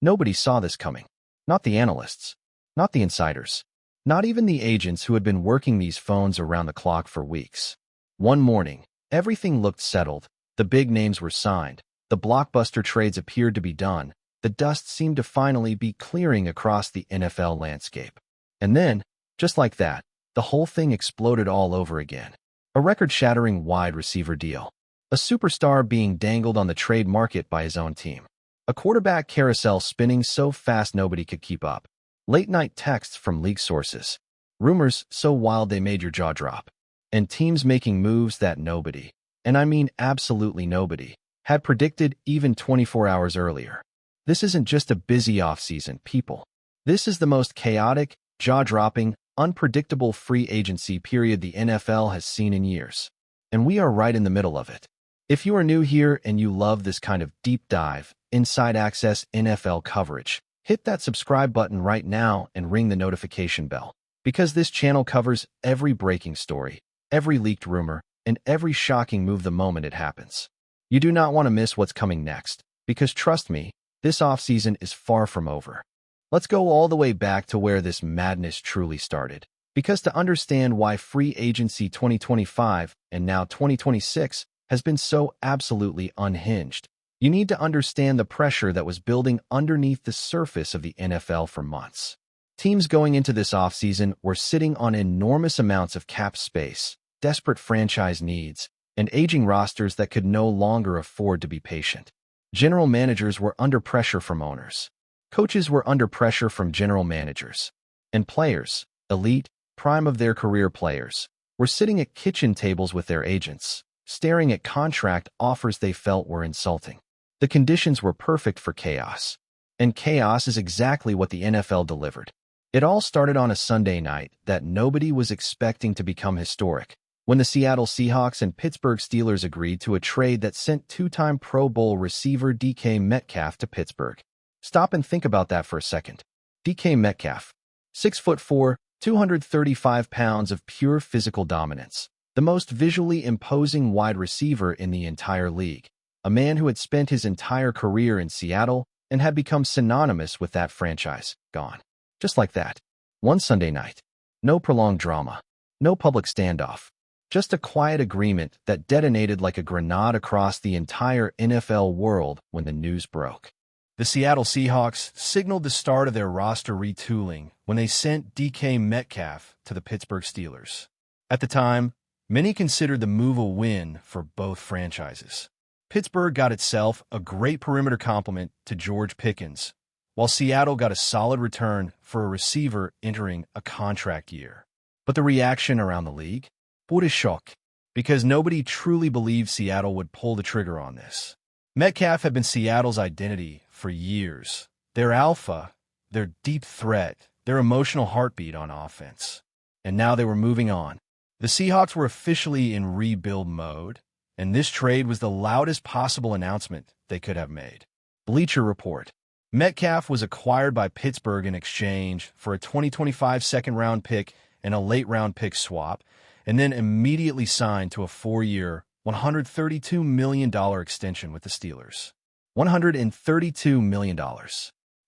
Nobody saw this coming. Not the analysts. Not the insiders. Not even the agents who had been working these phones around the clock for weeks. One morning, everything looked settled. The big names were signed. The blockbuster trades appeared to be done. The dust seemed to finally be clearing across the NFL landscape. And then, just like that, the whole thing exploded all over again. A record-shattering wide receiver deal. A superstar being dangled on the trade market by his own team. A quarterback carousel spinning so fast nobody could keep up. Late-night texts from league sources. Rumors so wild they made your jaw drop. And teams making moves that nobody, and I mean absolutely nobody, had predicted even 24 hours earlier. This isn't just a busy offseason, people. This is the most chaotic, jaw-dropping, unpredictable free agency period the NFL has seen in years. And we are right in the middle of it. If you are new here and you love this kind of deep dive, inside access NFL coverage, hit that subscribe button right now and ring the notification bell. Because this channel covers every breaking story, every leaked rumor, and every shocking move the moment it happens. You do not want to miss what's coming next, because trust me, this offseason is far from over. Let's go all the way back to where this madness truly started, because to understand why free agency 2025 and now 2026 has been so absolutely unhinged, you need to understand the pressure that was building underneath the surface of the NFL for months. Teams going into this offseason were sitting on enormous amounts of cap space, desperate franchise needs, and aging rosters that could no longer afford to be patient. General managers were under pressure from owners. Coaches were under pressure from general managers. And players, elite, prime of their career players, were sitting at kitchen tables with their agents, staring at contract offers they felt were insulting. The conditions were perfect for chaos. And chaos is exactly what the NFL delivered. It all started on a Sunday night that nobody was expecting to become historic, when the Seattle Seahawks and Pittsburgh Steelers agreed to a trade that sent two-time Pro Bowl receiver DK Metcalf to Pittsburgh. Stop and think about that for a second. DK Metcalf, 6'4", 235 pounds of pure physical dominance, the most visually imposing wide receiver in the entire league, a man who had spent his entire career in Seattle and had become synonymous with that franchise, gone. Just like that. One Sunday night. No prolonged drama. No public standoff. Just a quiet agreement that detonated like a grenade across the entire NFL world when the news broke. The Seattle Seahawks signaled the start of their roster retooling when they sent DK Metcalf to the Pittsburgh Steelers. At the time, many considered the move a win for both franchises. Pittsburgh got itself a great perimeter complement to George Pickens, while Seattle got a solid return for a receiver entering a contract year. But the reaction around the league? Pure shock, because nobody truly believed Seattle would pull the trigger on this. Metcalf had been Seattle's identity for years. Their alpha, their deep threat, their emotional heartbeat on offense. And now they were moving on. The Seahawks were officially in rebuild mode, and this trade was the loudest possible announcement they could have made. Bleacher Report. Metcalf was acquired by Pittsburgh in exchange for a 2025 second-round pick and a late-round pick swap, and then immediately signed to a 4-year, $132 million extension with the Steelers. $132 million.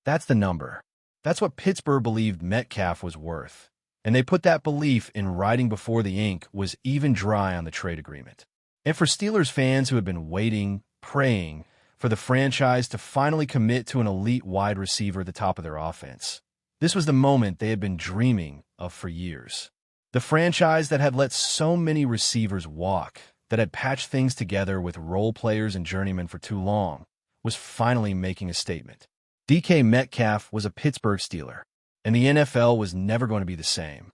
That's the number. That's what Pittsburgh believed Metcalf was worth. And they put that belief in writing before the ink was even dry on the trade agreement. And for Steelers fans who had been waiting, praying for the franchise to finally commit to an elite wide receiver at the top of their offense, this was the moment they had been dreaming of for years. The franchise that had let so many receivers walk, that had patched things together with role players and journeymen for too long, was finally making a statement. DK Metcalf was a Pittsburgh Steeler, and the NFL was never going to be the same.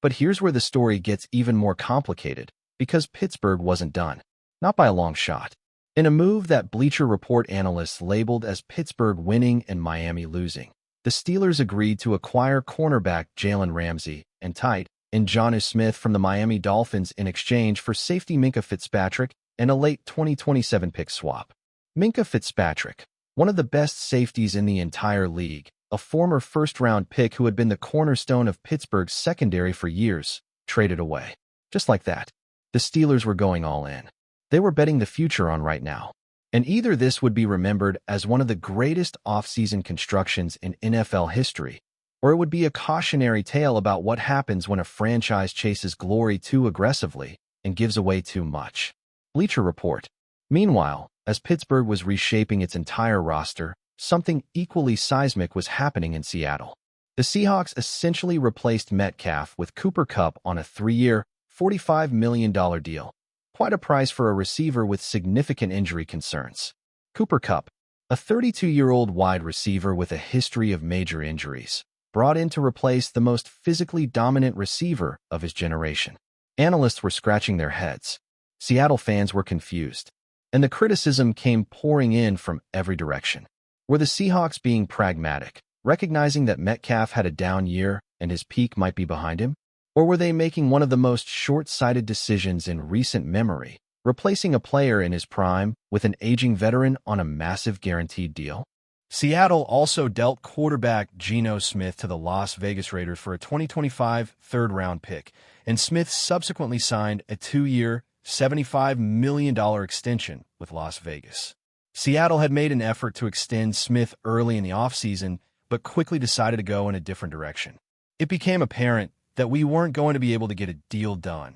But here's where the story gets even more complicated, because Pittsburgh wasn't done. Not by a long shot. In a move that Bleacher Report analysts labeled as Pittsburgh winning and Miami losing, the Steelers agreed to acquire cornerback Jalen Ramsey and tight end Geno Smith from the Miami Dolphins in exchange for safety Minkah Fitzpatrick and a late 2027 pick swap. Minkah Fitzpatrick, one of the best safeties in the entire league, a former first-round pick who had been the cornerstone of Pittsburgh's secondary for years, traded away. Just like that. The Steelers were going all in. They were betting the future on right now. And either this would be remembered as one of the greatest offseason constructions in NFL history, or it would be a cautionary tale about what happens when a franchise chases glory too aggressively and gives away too much. Bleacher Report. Meanwhile, as Pittsburgh was reshaping its entire roster, something equally seismic was happening in Seattle. The Seahawks essentially replaced Metcalf with Cooper Kupp on a 3-year, $45 million deal. Quite a price for a receiver with significant injury concerns. Cooper Kupp, a 32-year-old wide receiver with a history of major injuries, brought in to replace the most physically dominant receiver of his generation. Analysts were scratching their heads. Seattle fans were confused, and the criticism came pouring in from every direction. Were the Seahawks being pragmatic, recognizing that Metcalf had a down year and his peak might be behind him? Or were they making one of the most short-sighted decisions in recent memory, replacing a player in his prime with an aging veteran on a massive guaranteed deal? Seattle also dealt quarterback Geno Smith to the Las Vegas Raiders for a 2025 third-round pick, and Smith subsequently signed a 2-year, $75 million extension with Las Vegas. Seattle had made an effort to extend Smith early in the offseason, but quickly decided to go in a different direction. It became apparent that we weren't going to be able to get a deal done,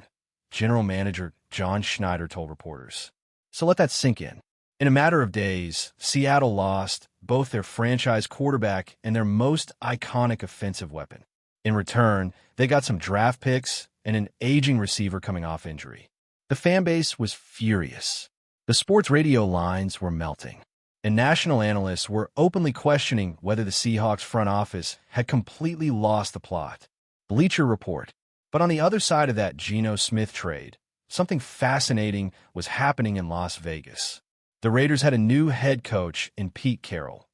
General Manager John Schneider told reporters. So let that sink in. In a matter of days, Seattle lost both their franchise quarterback and their most iconic offensive weapon. In return, they got some draft picks and an aging receiver coming off injury. The fan base was furious. The sports radio lines were melting, and national analysts were openly questioning whether the Seahawks front office had completely lost the plot. Bleacher Report. But on the other side of that Geno Smith trade, something fascinating was happening in Las Vegas. The Raiders had a new head coach in Pete Carroll.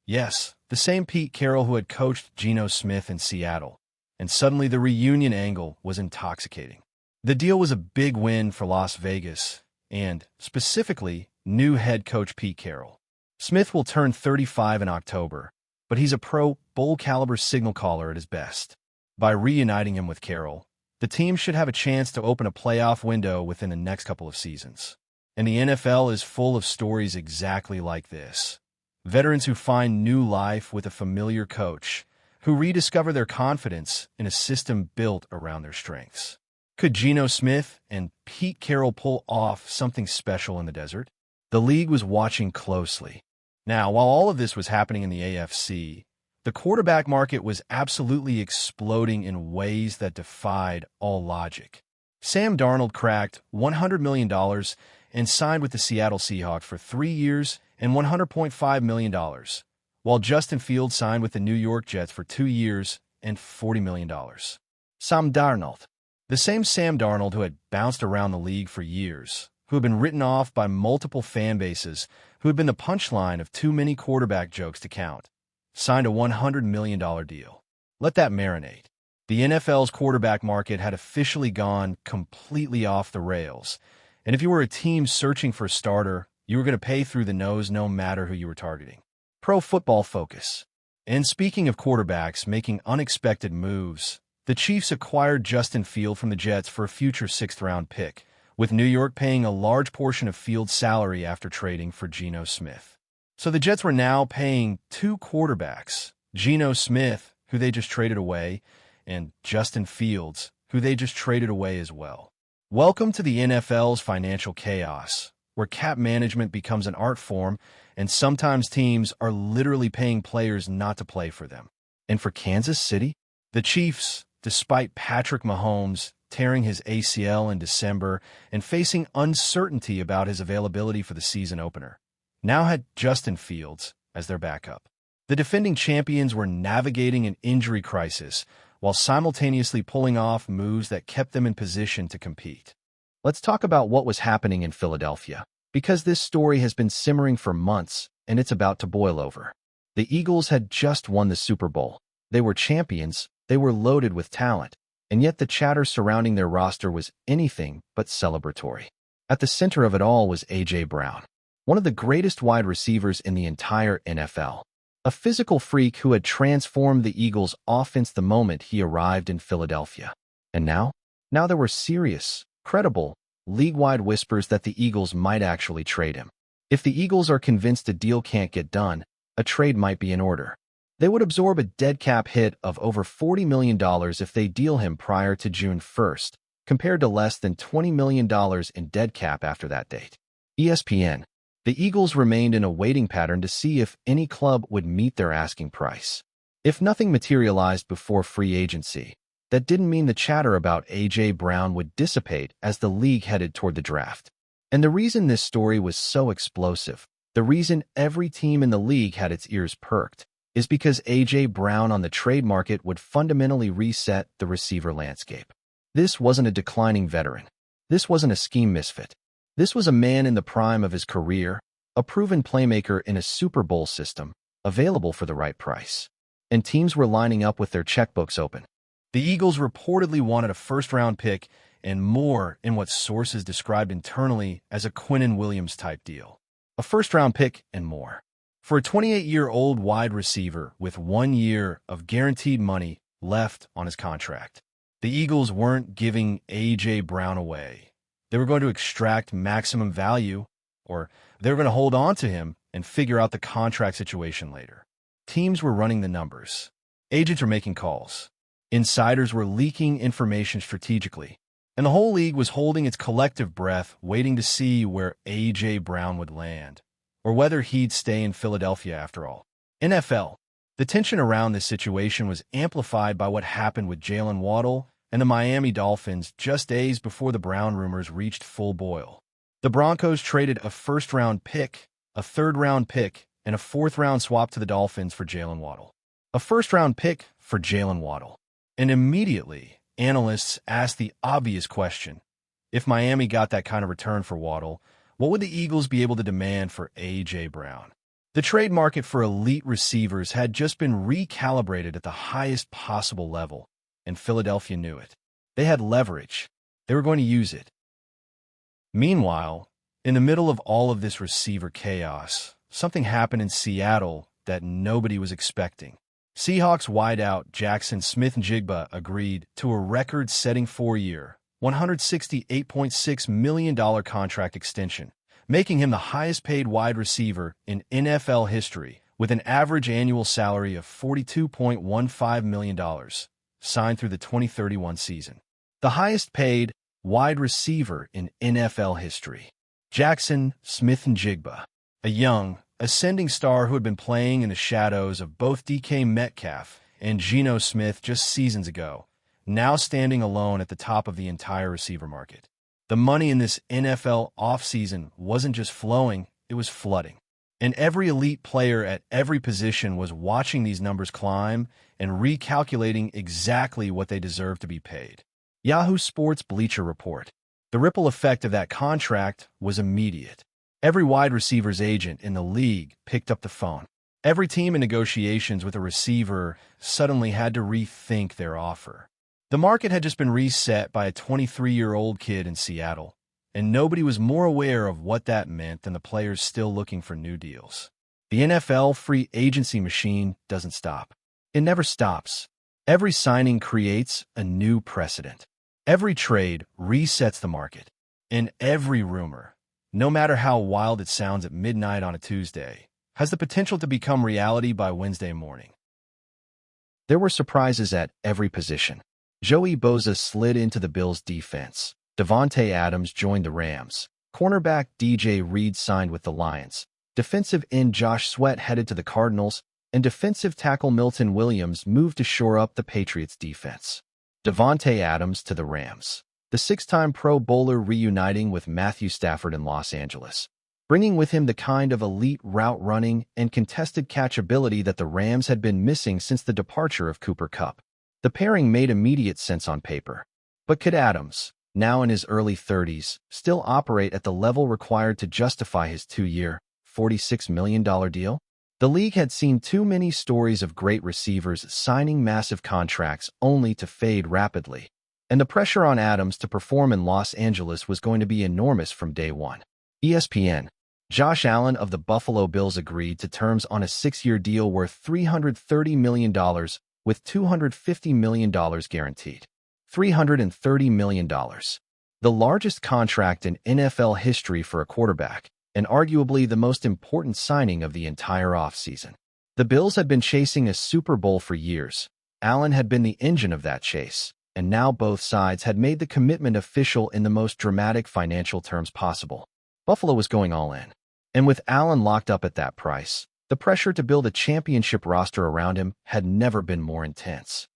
Yes, the same Pete Carroll who had coached Geno Smith in Seattle. And suddenly the reunion angle was intoxicating. The deal was a big win for Las Vegas and, specifically, new head coach Pete Carroll. Smith will turn 35 in October, but he's a pro bowl-caliber signal caller at his best. By reuniting him with Carroll, the team should have a chance to open a playoff window within the next couple of seasons. And the NFL is full of stories exactly like this. Veterans who find new life with a familiar coach, who rediscover their confidence in a system built around their strengths. Could Geno Smith and Pete Carroll pull off something special in the desert? The league was watching closely. Now, while all of this was happening in the AFC, the quarterback market was absolutely exploding in ways that defied all logic. Sam Darnold cracked $100 million and signed with the Seattle Seahawks for 3 years and $100.5 million, while Justin Fields signed with the New York Jets for 2 years and $40 million. Sam Darnold. The same Sam Darnold who had bounced around the league for years, who had been written off by multiple fan bases, who had been the punchline of too many quarterback jokes to count, signed a $100 million deal. Let that marinate. The NFL's quarterback market had officially gone completely off the rails, and if you were a team searching for a starter, you were going to pay through the nose no matter who you were targeting. Pro Football Focus. And speaking of quarterbacks making unexpected moves, the Chiefs acquired Justin Fields from the Jets for a future 6th-round pick, with New York paying a large portion of Fields' salary after trading for Geno Smith. So the Jets were now paying 2 quarterbacks, Geno Smith, who they just traded away, and Justin Fields, who they just traded away as well. Welcome to the NFL's financial chaos, where cap management becomes an art form, and sometimes teams are literally paying players not to play for them. And for Kansas City, the Chiefs, despite Patrick Mahomes tearing his ACL in December and facing uncertainty about his availability for the season opener, now had Justin Fields as their backup. The defending champions were navigating an injury crisis while simultaneously pulling off moves that kept them in position to compete. Let's talk about what was happening in Philadelphia, because this story has been simmering for months and it's about to boil over. The Eagles had just won the Super Bowl. They were champions, they were loaded with talent, and yet the chatter surrounding their roster was anything but celebratory. At the center of it all was A.J. Brown, one of the greatest wide receivers in the entire NFL. A physical freak who had transformed the Eagles' offense the moment he arrived in Philadelphia. And now there were serious, credible, league-wide whispers that the Eagles might actually trade him. If the Eagles are convinced a deal can't get done, a trade might be in order. They would absorb a dead cap hit of over $40 million if they deal him prior to June 1st, compared to less than $20 million in dead cap after that date. ESPN. The Eagles remained in a waiting pattern to see if any club would meet their asking price. If nothing materialized before free agency, that didn't mean the chatter about A.J. Brown would dissipate as the league headed toward the draft. And the reason this story was so explosive, the reason every team in the league had its ears perked, is because A.J. Brown on the trade market would fundamentally reset the receiver landscape. This wasn't a declining veteran. This wasn't a scheme misfit. This was a man in the prime of his career, a proven playmaker in a Super Bowl system, available for the right price. And teams were lining up with their checkbooks open. The Eagles reportedly wanted a first-round pick and more in what sources described internally as a Quinnen Williams-type deal. A first-round pick and more. For a 28-year-old wide receiver with 1 year of guaranteed money left on his contract, the Eagles weren't giving A.J. Brown away. They were going to extract maximum value, or they were going to hold on to him and figure out the contract situation later. Teams were running the numbers. Agents were making calls. Insiders were leaking information strategically. And the whole league was holding its collective breath, waiting to see where A.J. Brown would land, or whether he'd stay in Philadelphia after all. NFL. The tension around this situation was amplified by what happened with Jalen Waddle and the Miami Dolphins just days before the Brown rumors reached full boil. The Broncos traded a first-round pick, a third-round pick, and a fourth-round swap to the Dolphins for Jalen Waddle. A first-round pick for Jalen Waddle. And immediately, analysts asked the obvious question: if Miami got that kind of return for Waddle, what would the Eagles be able to demand for A.J. Brown? The trade market for elite receivers had just been recalibrated at the highest possible level, and Philadelphia knew it. They had leverage. They were going to use it. Meanwhile, in the middle of all of this receiver chaos, something happened in Seattle that nobody was expecting. Seahawks wideout Jaxon Smith-Njigba agreed to a record-setting 4-year, $168.6 million contract extension, making him the highest-paid wide receiver in NFL history, with an average annual salary of $42.15 million, signed through the 2031 season. The highest-paid wide receiver in NFL history. Jaxon Smith-Njigba, a young, ascending star who had been playing in the shadows of both DK Metcalf and Geno Smith just seasons ago, now standing alone at the top of the entire receiver market. The money in this NFL offseason wasn't just flowing, it was flooding. And every elite player at every position was watching these numbers climb and recalculating exactly what they deserved to be paid. Yahoo Sports Bleacher Report. The ripple effect of that contract was immediate. Every wide receiver's agent in the league picked up the phone. Every team in negotiations with a receiver suddenly had to rethink their offer. The market had just been reset by a 23-year-old kid in Seattle, and nobody was more aware of what that meant than the players still looking for new deals. The NFL free agency machine doesn't stop. It never stops. Every signing creates a new precedent. Every trade resets the market. And every rumor, no matter how wild it sounds at midnight on a Tuesday, has the potential to become reality by Wednesday morning. There were surprises at every position. Joey Bosa slid into the Bills' defense. Davante Adams joined the Rams. Cornerback DJ Reed signed with the Lions. Defensive end Josh Sweat headed to the Cardinals, and defensive tackle Milton Williams moved to shore up the Patriots' defense. Davante Adams to the Rams. The six-time Pro Bowler reuniting with Matthew Stafford in Los Angeles, bringing with him the kind of elite route running and contested catchability that the Rams had been missing since the departure of Cooper Kupp. The pairing made immediate sense on paper. But could Adams, now in his early 30s, still operate at the level required to justify his 2-year, $46 million deal? The league had seen too many stories of great receivers signing massive contracts only to fade rapidly, and the pressure on Adams to perform in Los Angeles was going to be enormous from day one. ESPN. Josh Allen of the Buffalo Bills agreed to terms on a 6-year deal worth $330 million with $250 million guaranteed. $330 million. The largest contract in NFL history for a quarterback, and arguably the most important signing of the entire offseason. The Bills had been chasing a Super Bowl for years. Allen had been the engine of that chase, and now both sides had made the commitment official in the most dramatic financial terms possible. Buffalo was going all in. And with Allen locked up at that price, the pressure to build a championship roster around him had never been more intense.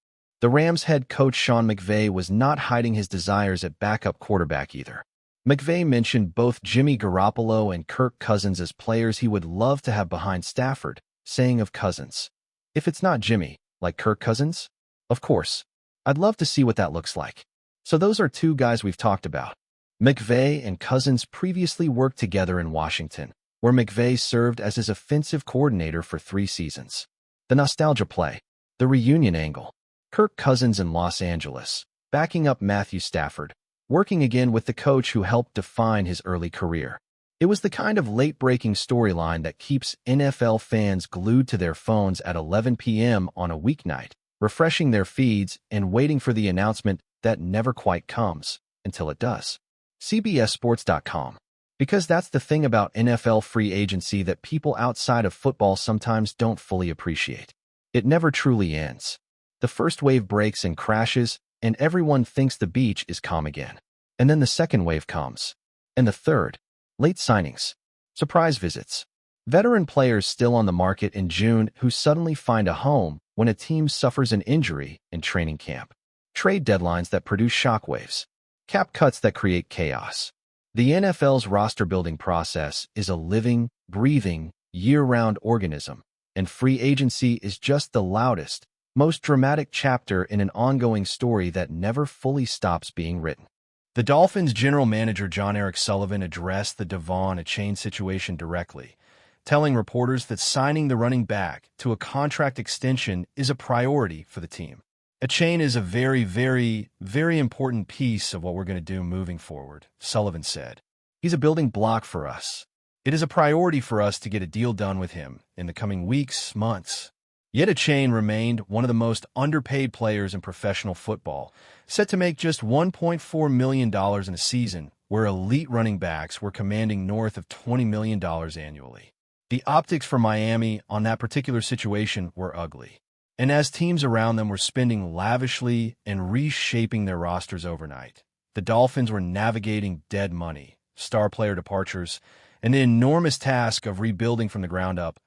The Rams head coach Sean McVay was not hiding his desires at backup quarterback either. McVay mentioned both Jimmy Garoppolo and Kirk Cousins as players he would love to have behind Stafford, saying of Cousins, "If it's not Jimmy, like Kirk Cousins? Of course. I'd love to see what that looks like." So those are two guys we've talked about. McVay and Cousins previously worked together in Washington, where McVay served as his offensive coordinator for 3 seasons. The nostalgia play, the reunion angle, Kirk Cousins in Los Angeles, backing up Matthew Stafford, working again with the coach who helped define his early career. It was the kind of late-breaking storyline that keeps NFL fans glued to their phones at 11 p.m. on a weeknight, refreshing their feeds and waiting for the announcement that never quite comes, until it does. CBSSports.com. Because that's the thing about NFL free agency that people outside of football sometimes don't fully appreciate. It never truly ends. The first wave breaks and crashes, and everyone thinks the beach is calm again. And then the second wave comes. And the third. Late signings. Surprise visits. Veteran players still on the market in June who suddenly find a home when a team suffers an injury in training camp. Trade deadlines that produce shockwaves. Cap cuts that create chaos. The NFL's roster-building process is a living, breathing, year-round organism, and free agency is just the loudest, most dramatic chapter in an ongoing story that never fully stops being written. The Dolphins' general manager John Eric Sullivan addressed the Davante Adams situation directly, telling reporters that signing the running back to a contract extension is a priority for the team. Adams is a very, very, very important piece of what we're going to do moving forward, Sullivan said. He's a building block for us. It is a priority for us to get a deal done with him in the coming weeks, months. Yet Adams remained one of the most underpaid players in professional football, set to make just $1.4 million in a season, where elite running backs were commanding north of $20 million annually. The optics for Miami on that particular situation were ugly. And as teams around them were spending lavishly and reshaping their rosters overnight, the Dolphins were navigating dead money, star player departures, and the enormous task of rebuilding from the ground up,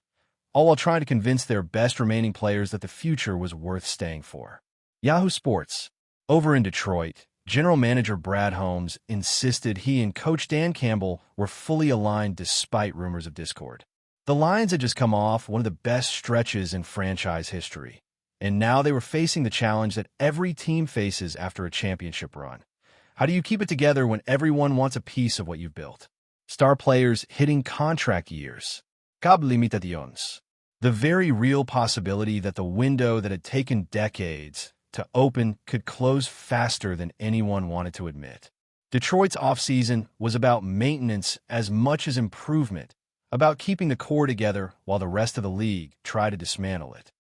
all while trying to convince their best remaining players that the future was worth staying for. Yahoo Sports. Over in Detroit, general manager Brad Holmes insisted he and coach Dan Campbell were fully aligned despite rumors of discord. The Lions had just come off one of the best stretches in franchise history, and now they were facing the challenge that every team faces after a championship run. How do you keep it together when everyone wants a piece of what you've built? Star players hitting contract years. Cab limitations. The very real possibility that the window that had taken decades to open could close faster than anyone wanted to admit. Detroit's offseason was about maintenance as much as improvement, about keeping the core together while the rest of the league tried to dismantle it.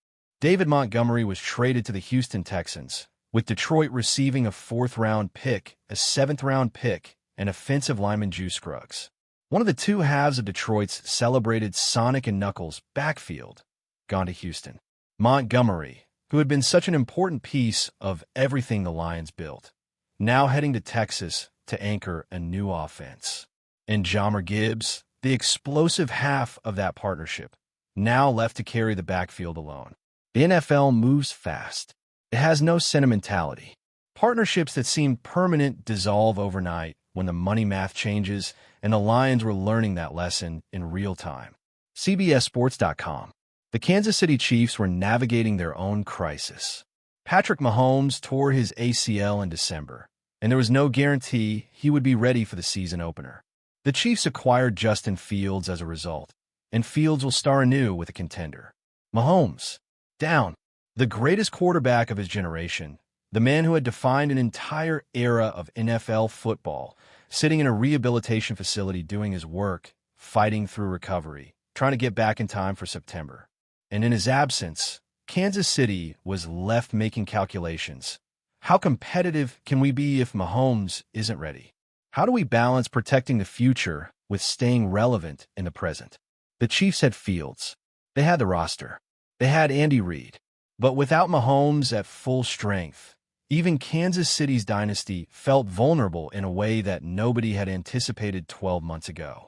David Montgomery was traded to the Houston Texans, with Detroit receiving a 4th-round pick, a 7th-round pick, and offensive lineman Juice Scruggs. One of the two halves of Detroit's celebrated Sonic and Knuckles backfield, gone to Houston. Montgomery, who had been such an important piece of everything the Lions built, now heading to Texas to anchor a new offense. And Jahmyr Gibbs, the explosive half of that partnership, now left to carry the backfield alone. The NFL moves fast. It has no sentimentality. Partnerships that seemed permanent dissolve overnight when the money math changes, and the Lions were learning that lesson in real time. CBSSports.com. The Kansas City Chiefs were navigating their own crisis. Patrick Mahomes tore his ACL in December, and there was no guarantee he would be ready for the season opener. The Chiefs acquired Justin Fields as a result, and Fields will star anew with a contender. Mahomes, down. The greatest quarterback of his generation, the man who had defined an entire era of NFL football, sitting in a rehabilitation facility doing his work, fighting through recovery, trying to get back in time for September. And in his absence, Kansas City was left making calculations. How competitive can we be if Mahomes isn't ready? How do we balance protecting the future with staying relevant in the present? The Chiefs had Fields. They had the roster. They had Andy Reid. But without Mahomes at full strength, even Kansas City's dynasty felt vulnerable in a way that nobody had anticipated 12 months ago.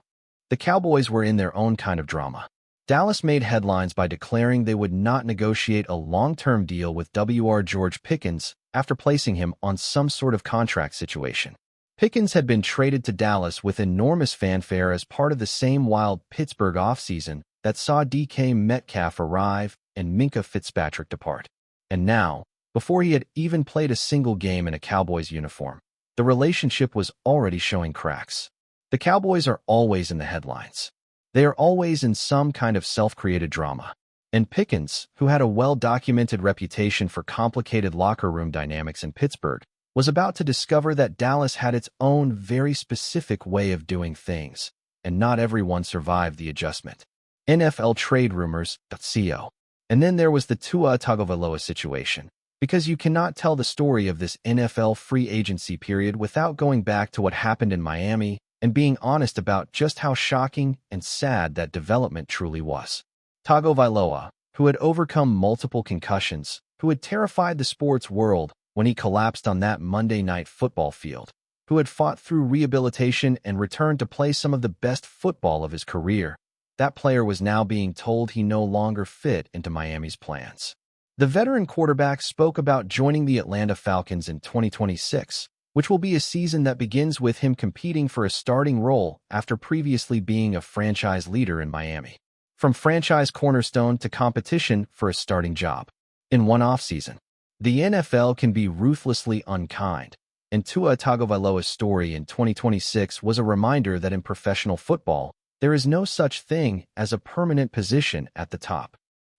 The Cowboys were in their own kind of drama. Dallas made headlines by declaring they would not negotiate a long-term deal with George Pickens after placing him on some sort of contract situation. Pickens had been traded to Dallas with enormous fanfare as part of the same wild Pittsburgh offseason that saw DK Metcalf arrive and Minkah Fitzpatrick depart. And now, before he had even played a single game in a Cowboys uniform, the relationship was already showing cracks. The Cowboys are always in the headlines. They are always in some kind of self-created drama. And Pickens, who had a well-documented reputation for complicated locker room dynamics in Pittsburgh, was about to discover that Dallas had its own very specific way of doing things, and not everyone survived the adjustment. NFL trade rumors.co. And then there was the Tua Tagovailoa situation, because you cannot tell the story of this NFL free agency period without going back to what happened in Miami and being honest about just how shocking and sad that development truly was. Tagovailoa, who had overcome multiple concussions, who had terrified the sports world when he collapsed on that Monday night football field, who had fought through rehabilitation and returned to play some of the best football of his career, that player was now being told he no longer fit into Miami's plans. The veteran quarterback spoke about joining the Atlanta Falcons in 2026, which will be a season that begins with him competing for a starting role after previously being a franchise leader in Miami. From franchise cornerstone to competition for a starting job. In one offseason, the NFL can be ruthlessly unkind, and Tua Tagovailoa's story in 2026 was a reminder that in professional football, there is no such thing as a permanent position at the top.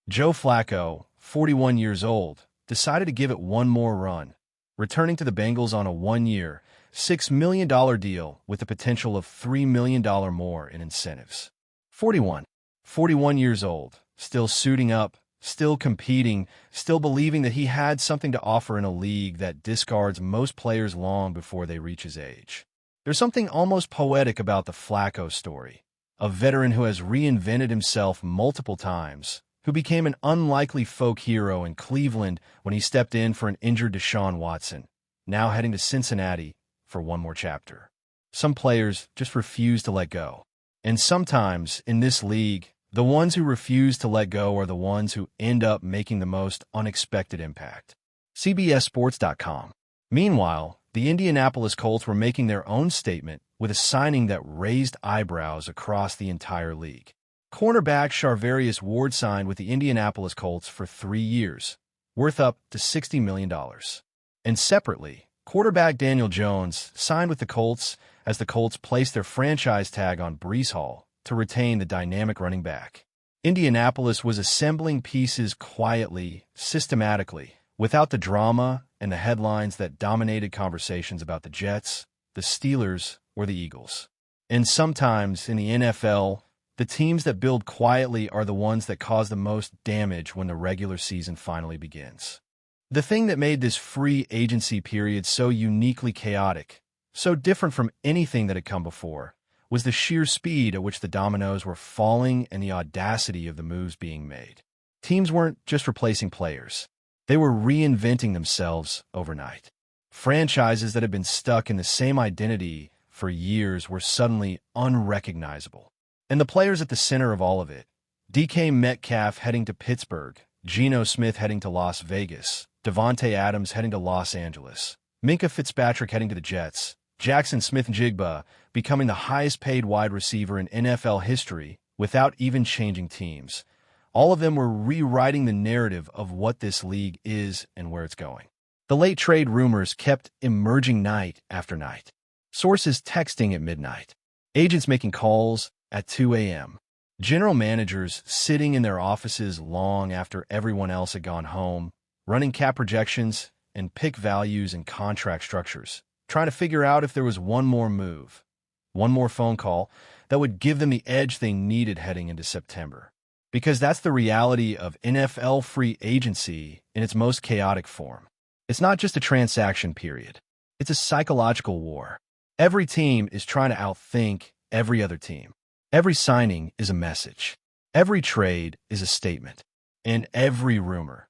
Joe Flacco, 41 years old, decided to give it one more run, returning to the Bengals on a one-year, $6 million deal with the potential of $3 million more in incentives. 41 years old, still suiting up, still competing, still believing that he had something to offer in a league that discards most players long before they reach his age. There's something almost poetic about the Flacco story, a veteran who has reinvented himself multiple times, who became an unlikely folk hero in Cleveland when he stepped in for an injured Deshaun Watson, now heading to Cincinnati for one more chapter. Some players just refuse to let go. And sometimes, in this league, the ones who refuse to let go are the ones who end up making the most unexpected impact. CBSSports.com. Meanwhile, the Indianapolis Colts were making their own statement with a signing that raised eyebrows across the entire league. Cornerback Charvarius Ward signed with the Indianapolis Colts for 3 years, worth up to $60 million. And separately, quarterback Daniel Jones signed with the Colts as the Colts placed their franchise tag on Breece Hall to retain the dynamic running back. Indianapolis was assembling pieces quietly, systematically, without the drama and the headlines that dominated conversations about the Jets, the Steelers, or the Eagles. And sometimes in the NFL, the teams that build quietly are the ones that cause the most damage when the regular season finally begins. The thing that made this free agency period so uniquely chaotic, so different from anything that had come before, was the sheer speed at which the dominoes were falling and the audacity of the moves being made. Teams weren't just replacing players. They were reinventing themselves overnight. Franchises that had been stuck in the same identity for years were suddenly unrecognizable. And the players at the center of all of it, DK Metcalf heading to Pittsburgh, Geno Smith heading to Las Vegas, Davante Adams heading to Los Angeles, Minkah Fitzpatrick heading to the Jets, Jaxon Smith-Njigba becoming the highest-paid wide receiver in NFL history without even changing teams. All of them were rewriting the narrative of what this league is and where it's going. The late trade rumors kept emerging night after night. Sources texting at midnight. Agents making calls at 2 a.m. General managers sitting in their offices long after everyone else had gone home, running cap projections and pick values and contract structures, trying to figure out if there was one more move, one more phone call that would give them the edge they needed heading into September. Because that's the reality of NFL free agency in its most chaotic form. It's not just a transaction period. It's a psychological war. Every team is trying to outthink every other team. Every signing is a message. Every trade is a statement. And every rumor,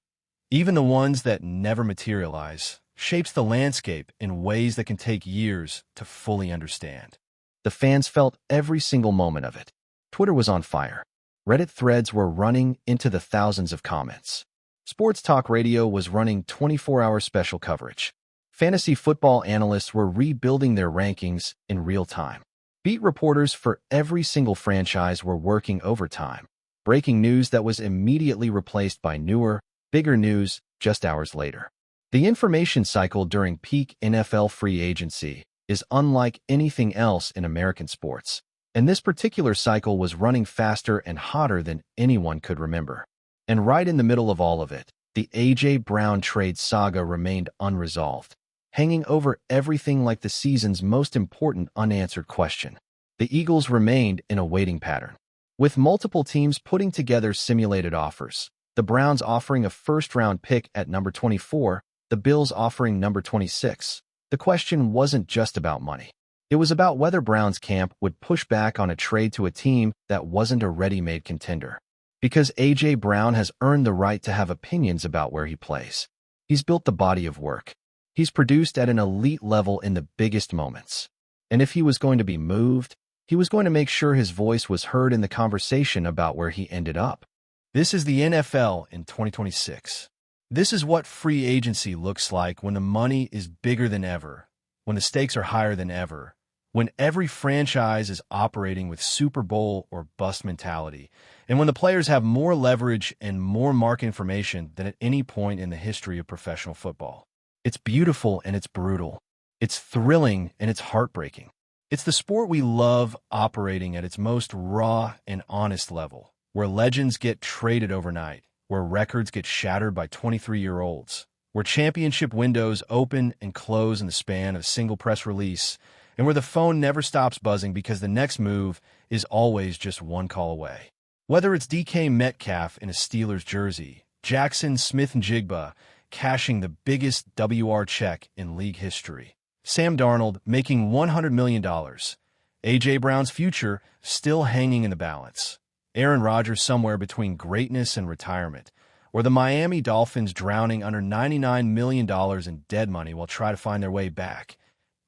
even the ones that never materialize, shapes the landscape in ways that can take years to fully understand. The fans felt every single moment of it. Twitter was on fire. Reddit threads were running into the thousands of comments. Sports talk radio was running 24-hour special coverage. Fantasy football analysts were rebuilding their rankings in real time. Beat reporters for every single franchise were working overtime, breaking news that was immediately replaced by newer, bigger news just hours later. The information cycle during peak NFL free agency is unlike anything else in American sports, and this particular cycle was running faster and hotter than anyone could remember. And right in the middle of all of it, the A.J. Brown trade saga remained unresolved, hanging over everything like the season's most important unanswered question. The Eagles remained in a waiting pattern, with multiple teams putting together simulated offers. The Browns offering a first-round pick at number 24, the Bills offering number 26. The question wasn't just about money. It was about whether Browns camp would push back on a trade to a team that wasn't a ready-made contender. Because A.J. Brown has earned the right to have opinions about where he plays. He's built the body of work. He's produced at an elite level in the biggest moments. And if he was going to be moved, he was going to make sure his voice was heard in the conversation about where he ended up. This is the NFL in 2026. This is what free agency looks like when the money is bigger than ever, when the stakes are higher than ever, when every franchise is operating with Super Bowl or bust mentality, and when the players have more leverage and more market information than at any point in the history of professional football. It's beautiful and it's brutal. It's thrilling and it's heartbreaking. It's the sport we love operating at its most raw and honest level, where legends get traded overnight, where records get shattered by 23-year-olds, where championship windows open and close in the span of a single press release, and where the phone never stops buzzing because the next move is always just one call away. Whether it's DK Metcalf in a Steelers jersey, Jaxon Smith-Njigba cashing the biggest WR check in league history, Sam Darnold making $100 million, A.J. Brown's future still hanging in the balance, Aaron Rodgers somewhere between greatness and retirement, or the Miami Dolphins drowning under $99 million in dead money while trying to find their way back.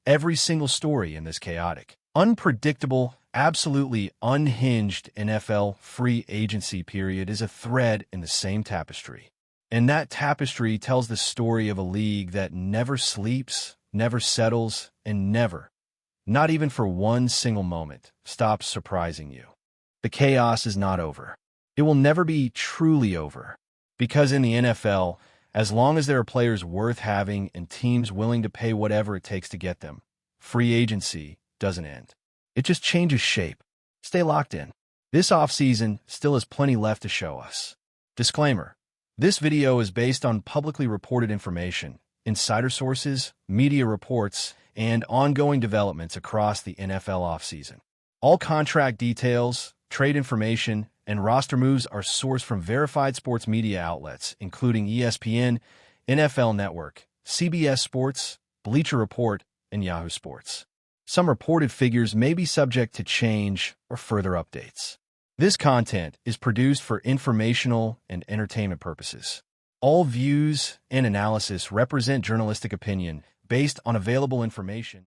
Every single story in this chaotic, unpredictable, absolutely unhinged NFL free agency period is a thread in the same tapestry. And that tapestry tells the story of a league that never sleeps, never settles, and never, not even for one single moment, stops surprising you. The chaos is not over. It will never be truly over. Because in the NFL, as long as there are players worth having and teams willing to pay whatever it takes to get them, free agency doesn't end. It just changes shape. Stay locked in. This offseason still has plenty left to show us. Disclaimer: this video is based on publicly reported information, insider sources, media reports, and ongoing developments across the NFL offseason. All contract details, trade information, and roster moves are sourced from verified sports media outlets, including ESPN, NFL Network, CBS Sports, Bleacher Report, and Yahoo Sports. Some reported figures may be subject to change or further updates. This content is produced for informational and entertainment purposes. All views and analysis represent journalistic opinion based on available information.